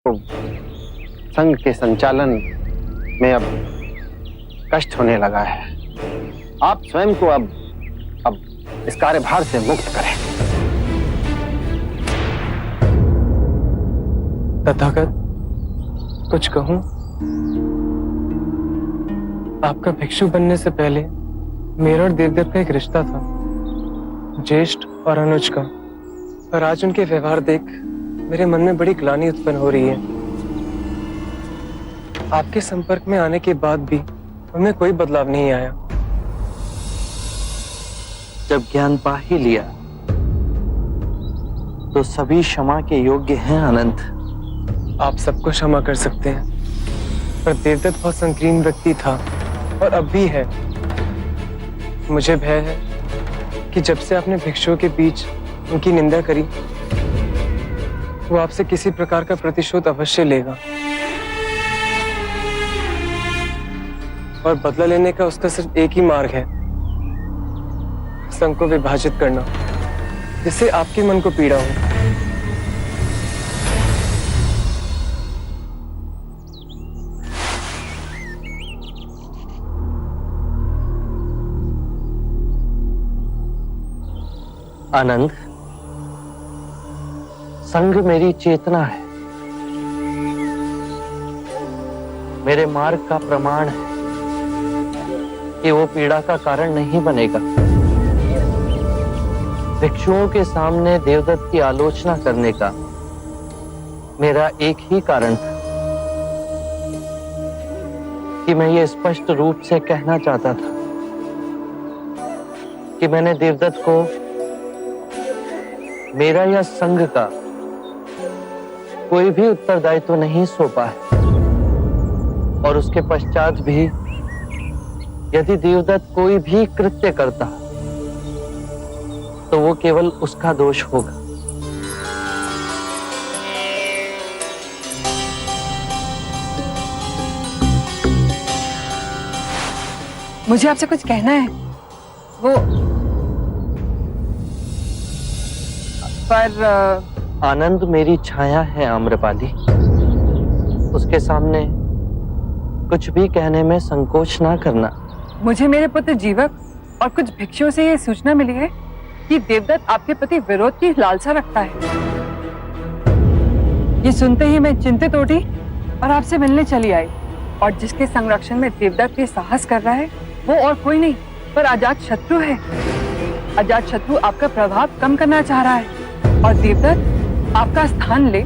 को संघ के संचालन में अब कष्ट होने लगा है। आप स्वयं को अब इस कार्यभार से मुक्त करें। तथागत, कुछ कहूं? आपका भिक्षु बनने से पहले मेरा और देवदत्त का एक रिश्ता था, ज्येष्ठ और अनुज का। पर आज उनके व्यवहार देख मेरे मन में बड़ी ग्लानि उत्पन्न हो रही है। आपके संपर्क में आने के बाद भी उनमें कोई बदलाव नहीं आया। जब ज्ञान पा ही लिया तो सभी क्षमा के योग्य हैं अनंत। आप सबको क्षमा कर सकते हैं, पर देवदत्त बहुत संकीर्ण व्यक्ति था और अब भी है। मुझे भय है कि जब से आपने भिक्षुओं के बीच उनकी निंदा करी, वो आपसे किसी प्रकार का प्रतिशोध अवश्य लेगा और बदला लेने का उसका सिर्फ एक ही मार्ग है, संघ को विभाजित करना, जिससे आपके मन को पीड़ा हो। आनंद, संघ मेरी चेतना है, मेरे मार्ग का प्रमाण है कि वो पीड़ा का कारण नहीं बनेगा। भिक्षुओं के सामने देवदत्त की आलोचना करने का मेरा एक ही कारण था कि मैं ये स्पष्ट रूप से कहना चाहता था कि मैंने देवदत्त को मेरा या संघ का कोई भी उत्तरदायित्व नहीं सौंपा है, और उसके पश्चात भी यदि देवदत्त कोई भी कृत्य करता तो वो केवल उसका दोष होगा। मुझे आपसे कुछ कहना है। वो पर आनंद मेरी छाया है आम्रपाली, उसके सामने कुछ भी कहने में संकोच ना करना। मुझे मेरे पुत्र जीवक और कुछ भिक्षुओं से ये सूचना मिली है कि देवदत्त आपके प्रति विरोध की लालसा रखता है। ये सुनते ही मैं चिंतित उठी और आपसे मिलने चली आई। और जिसके संरक्षण में देवदत्त ये साहस कर रहा है वो और कोई नहीं पर अजात शत्रु है। अजात शत्रु आपका प्रभाव कम करना चाह रहा है और देवदत्त आपका स्थान ले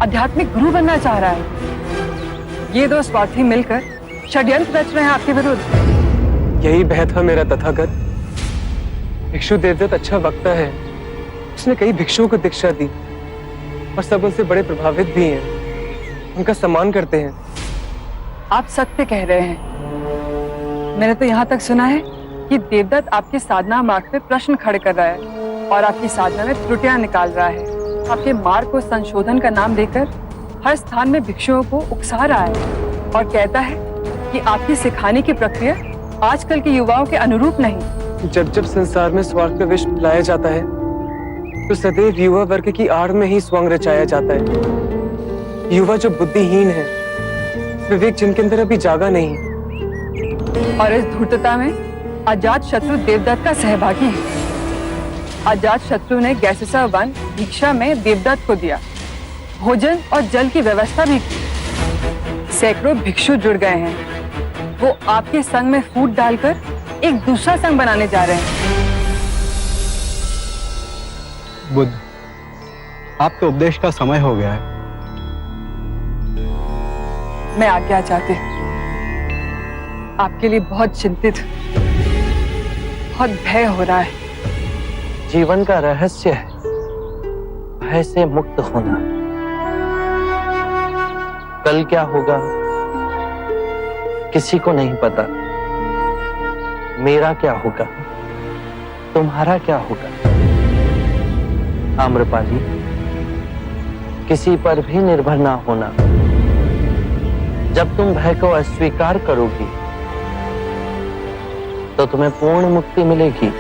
आध्यात्मिक गुरु बनना चाह रहा है। ये दो स्वार्थी मिलकर षड्यंत्र रच रहे हैं आपके विरुद्ध। यही भय था मेरा तथागत। भिक्षु देवदत्त अच्छा वक्ता है, उसने कई भिक्षुओं को दीक्षा दी और सब उनसे बड़े प्रभावित भी हैं, उनका सम्मान करते हैं। आप सत्य कह रहे हैं। मैंने तो यहाँ तक सुना है कि देवदत्त आपके साधना मार्ग पे प्रश्न खड़े कर रहा है और आपकी साधना में त्रुटियां निकाल रहा है। आपके मार्ग को संशोधन का नाम देकर हर स्थान में भिक्षुओं को उकसा रहा है और कहता है कि आपकी सिखाने की प्रक्रिया आजकल के युवाओं के अनुरूप नहीं। जब जब संसार में स्वार्थ का विष फैलाया जाता है तो सदैव युवा वर्ग की आड़ में ही स्वांग रचाया जाता है। युवा जो बुद्धिहीन है, विवेक जिनके अंदर अभी जागा नहीं, और इस धूर्तता में अजात शत्रु देवदत्त का सहभागी है। अजात शत्रु ने गैसेसा वन भिक्षा में देवदत्त को दिया, भोजन और जल की व्यवस्था भी की। सैकड़ों भिक्षु जुड़ गए हैं। वो आपके संघ में फूट डालकर एक दूसरा संघ बनाने जा रहे हैं। बुद्ध, आपके उपदेश का समय हो गया है। मैं आज्ञा चाहती हूँ। आपके लिए बहुत चिंतित, बहुत भय हो रहा है। जीवन का रहस्य है भय से मुक्त होना। कल क्या होगा किसी को नहीं पता। मेरा क्या होगा, तुम्हारा क्या होगा। आम्रपाली, किसी पर भी निर्भर ना होना। जब तुम भय को अस्वीकार करोगी तो तुम्हें पूर्ण मुक्ति मिलेगी।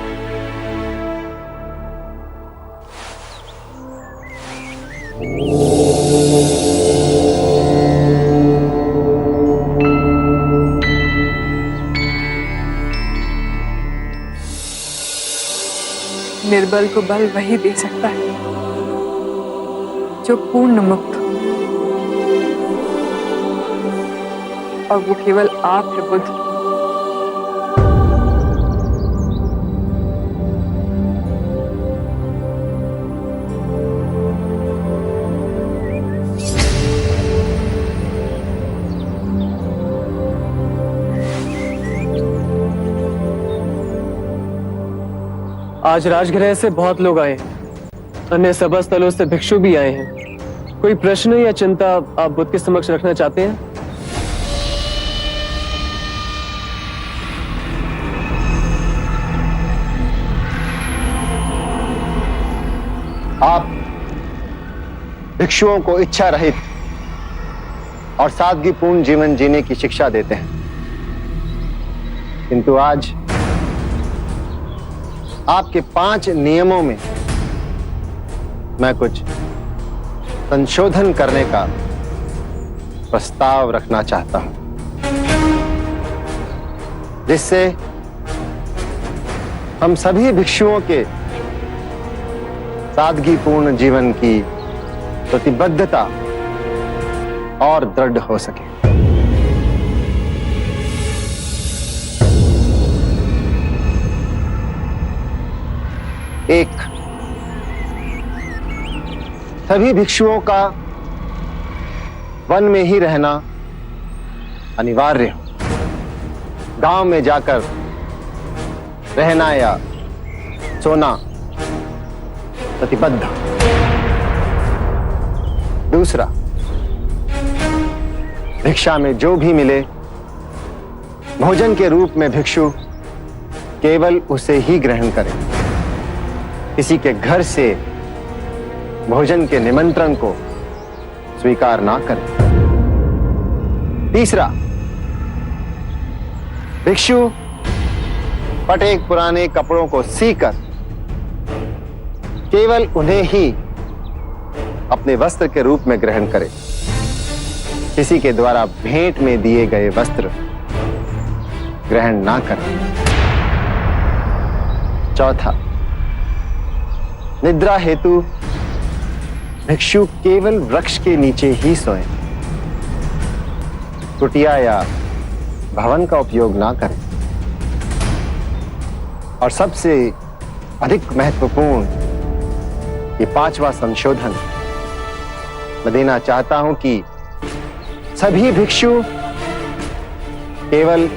निर्बल को बल वही दे सकता है जो पूर्ण मुक्त हो, और वो केवल आप है बुद्ध। आज राजगृह से बहुत लोग आए हैं, अन्य सभा स्थलों से भिक्षु भी आए हैं। कोई प्रश्न या चिंता आप बुद्ध के समक्ष रखना चाहते हैं? आप भिक्षुओं को इच्छा रहित और सादगीपूर्ण जीवन जीने की शिक्षा देते हैं, किंतु आज आपके 5 नियमों में मैं कुछ संशोधन करने का प्रस्ताव रखना चाहता हूं, जिससे हम सभी भिक्षुओं के सादगीपूर्ण जीवन की प्रतिबद्धता और दृढ़ हो सके। एक, सभी भिक्षुओं का वन में ही रहना अनिवार्य हो। गांव में जाकर रहना या सोना प्रतिबद्ध। दूसरा, भिक्षा में जो भी मिले भोजन के रूप में भिक्षु केवल उसे ही ग्रहण करे, किसी के घर से भोजन के निमंत्रण को स्वीकार ना करें। तीसरा, भिक्षु फटे पुराने कपड़ों को सीकर केवल उन्हें ही अपने वस्त्र के रूप में ग्रहण करे, किसी के द्वारा भेंट में दिए गए वस्त्र ग्रहण ना करें। चौथा, निद्रा हेतु भिक्षु केवल वृक्ष के नीचे ही सोएं, कुटिया या भवन का उपयोग ना करें। और सबसे अधिक महत्वपूर्ण ये 5वां संशोधन मैं देना चाहता हूं कि सभी भिक्षु केवल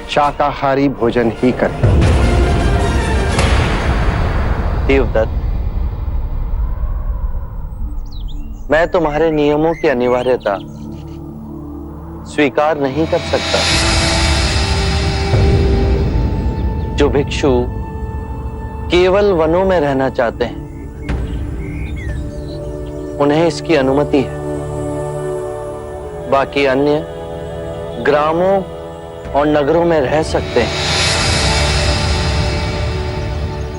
शाकाहारी भोजन ही करें। देवदत्त, मैं तुम्हारे नियमों की अनिवार्यता स्वीकार नहीं कर सकता। जो भिक्षु केवल वनों में रहना चाहते हैं उन्हें इसकी अनुमति है, बाकी अन्य ग्रामों और नगरों में रह सकते हैं।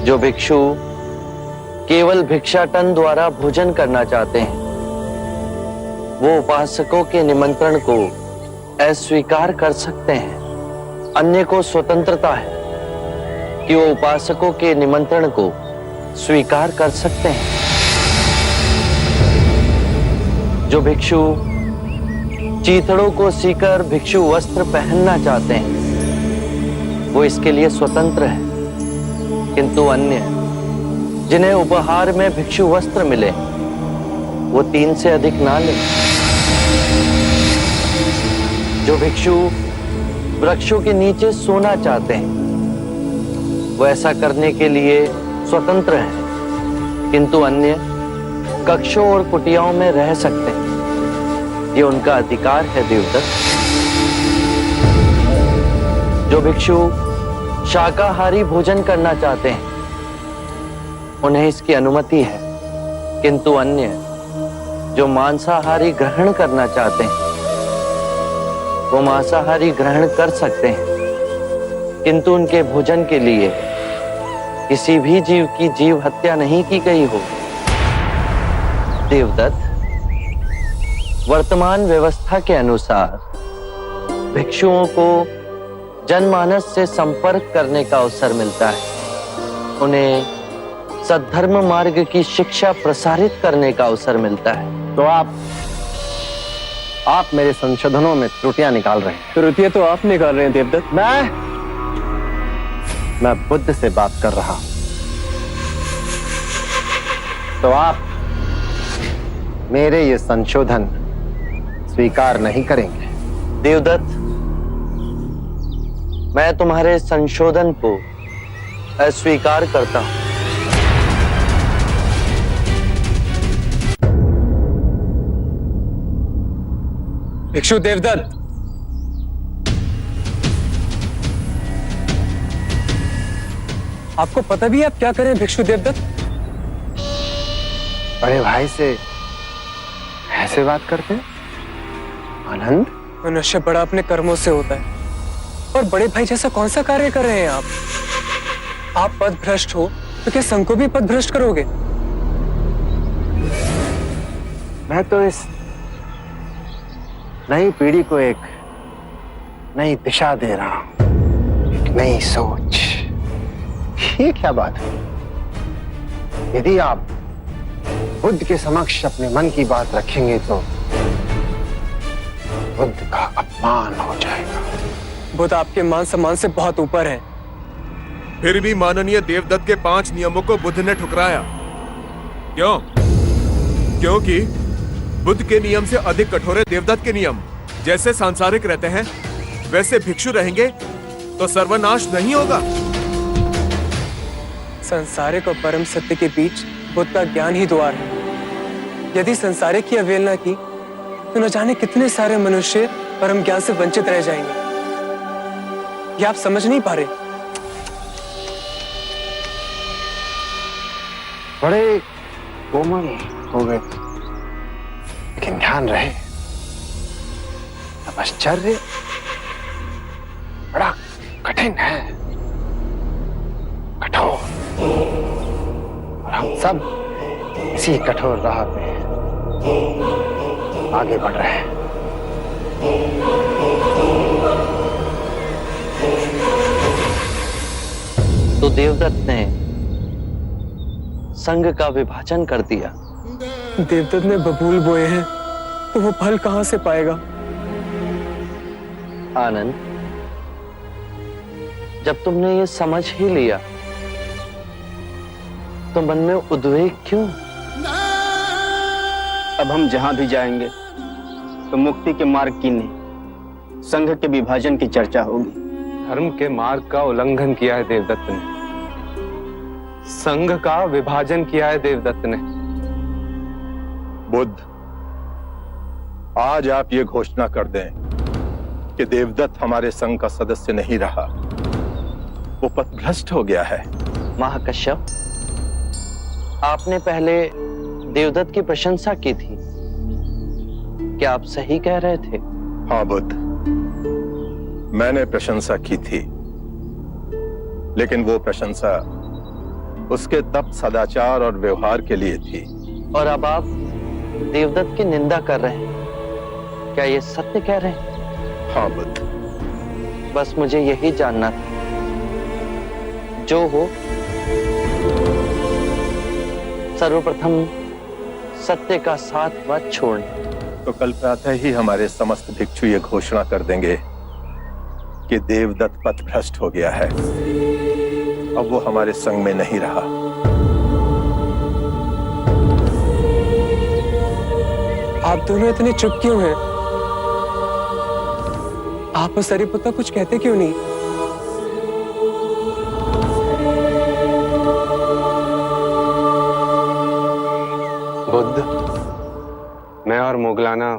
जो भिक्षु केवल भिक्षाटन द्वारा भोजन करना चाहते हैं वो उपासकों के निमंत्रण को अस्वीकार कर सकते हैं। अन्य को स्वतंत्रता है कि वो उपासकों के निमंत्रण को स्वीकार कर सकते हैं। जो भिक्षु चीथड़ों को सीकर भिक्षु वस्त्र पहनना चाहते हैं वो इसके लिए स्वतंत्र है, किंतु अन्य जिन्हें उपहार में भिक्षु वस्त्र मिले वो 3 से अधिक ना लें। जो भिक्षु वृक्षों के नीचे सोना चाहते हैं वो ऐसा करने के लिए स्वतंत्र है, किंतु अन्य कक्षों और कुटियाओं में रह सकते हैं। ये उनका अधिकार है देवदत्त। जो भिक्षु शाकाहारी भोजन करना चाहते हैं उन्हें इसकी अनुमति है, किंतु अन्य जो मांसाहारी ग्रहण करना चाहते हैं वो मांसाहारी ग्रहण कर सकते हैं, किंतु उनके भोजन के लिए किसी भी जीव की जीव हत्या नहीं की गई हो। देवदत्त, वर्तमान व्यवस्था के अनुसार भिक्षुओं को जनमानस से संपर्क करने का अवसर मिलता है। उन्हें सद्धर्म मार्ग की शिक्षा प्रसारित करने का अवसर मिलता है। तो आप मेरे संशोधनों में त्रुटियां निकाल रहे हैं। त्रुटियां तो आप निकाल रहे हैं देवदत्त। मैं बुद्ध से बात कर रहा हूं। तो आप मेरे ये संशोधन स्वीकार नहीं करेंगे। देवदत्त, मैं तुम्हारे संशोधन को अस्वीकार करता हूं। भिक्षु देवदत्त, आपको पता भी है आप क्या करें भिक्षु देवदत्त? बड़े भाई से ऐसे बात करते हैं? आनंद, मनुष्य बड़ा अपने कर्मों से होता है, और बड़े भाई जैसा कौन सा कार्य कर रहे हैं आप? आप पद भ्रष्ट हो तो क्या संघ को भी पद भ्रष्ट करोगे? मैं तो इस नई पीढ़ी को एक नई दिशा दे रहा हूं, एक नई सोच। ये क्या बात है? यदि आप बुद्ध के समक्ष अपने मन की बात रखेंगे तो बुद्ध का अपमान हो जाएगा। बुद्ध आपके मान सम्मान से बहुत ऊपर है। फिर भी माननीय देवदत्त के 5 नियमों को बुद्ध ने ठुकराया। क्यों? क्योंकि बुद्ध के नियम से अधिक कठोर है देवदत्त के नियम। जैसे सांसारिक रहते हैं वैसे भिक्षु रहेंगे तो सर्वनाश नहीं होगा। संसारिक और परम सत्य के बीच बुद्ध का ज्ञान ही द्वार है। यदि संसारिक की अवहेलना की तो न जाने कितने सारे मनुष्य परम ज्ञान से वंचित रह जाएंगे। ये आप समझ नहीं पा रहे। बड़े कोमल हो गए, लेकिन ध्यान रहे तपश्चर्य बड़ा कठिन है, कठोर, और हम सब इसी कठोर राह पे आगे बढ़ रहे हैं। तो देवदत्त ने संघ का विभाजन कर दिया। देवदत्त ने बबूल बोए हैं तो वो फल कहां से पाएगा? आनंद, जब तुमने ये समझ ही लिया तो मन में उद्वेग क्यों? अब हम जहां भी जाएंगे तो मुक्ति के मार्ग की नहीं, संघ के विभाजन की चर्चा होगी। धर्म के मार्ग का उल्लंघन किया है देवदत्त ने, संघ का विभाजन किया है देवदत्त ने। बुद्ध, आज आप ये घोषणा कर दें कि देवदत्त हमारे संघ का सदस्य नहीं रहा, वो पथभ्रष्ट हो गया है। महाकश्यप, आपने पहले देवदत्त की प्रशंसा की थी, क्या आप सही कह रहे थे? हाँ बुद्ध, मैंने प्रशंसा की थी, लेकिन वो प्रशंसा उसके तप, सदाचार और व्यवहार के लिए थी। और अब आप देवदत्त की निंदा कर रहे हैं, क्या ये सत्य कह रहे हैं? हाँ बुद्ध। बस मुझे यही जानना था। जो हो, सर्वप्रथम सत्य का साथ मत छोड़ना। तो कल प्रातः ही हमारे समस्त भिक्षु ये घोषणा कर देंगे कि देवदत्त पथभ्रष्ट हो गया है, अब वो हमारे संग में नहीं रहा। आप दोनों इतने चुप क्यों हैं? आप और सरिपुत्ता कुछ कहते क्यों नहीं? बुद्ध, मैं और मोगलाना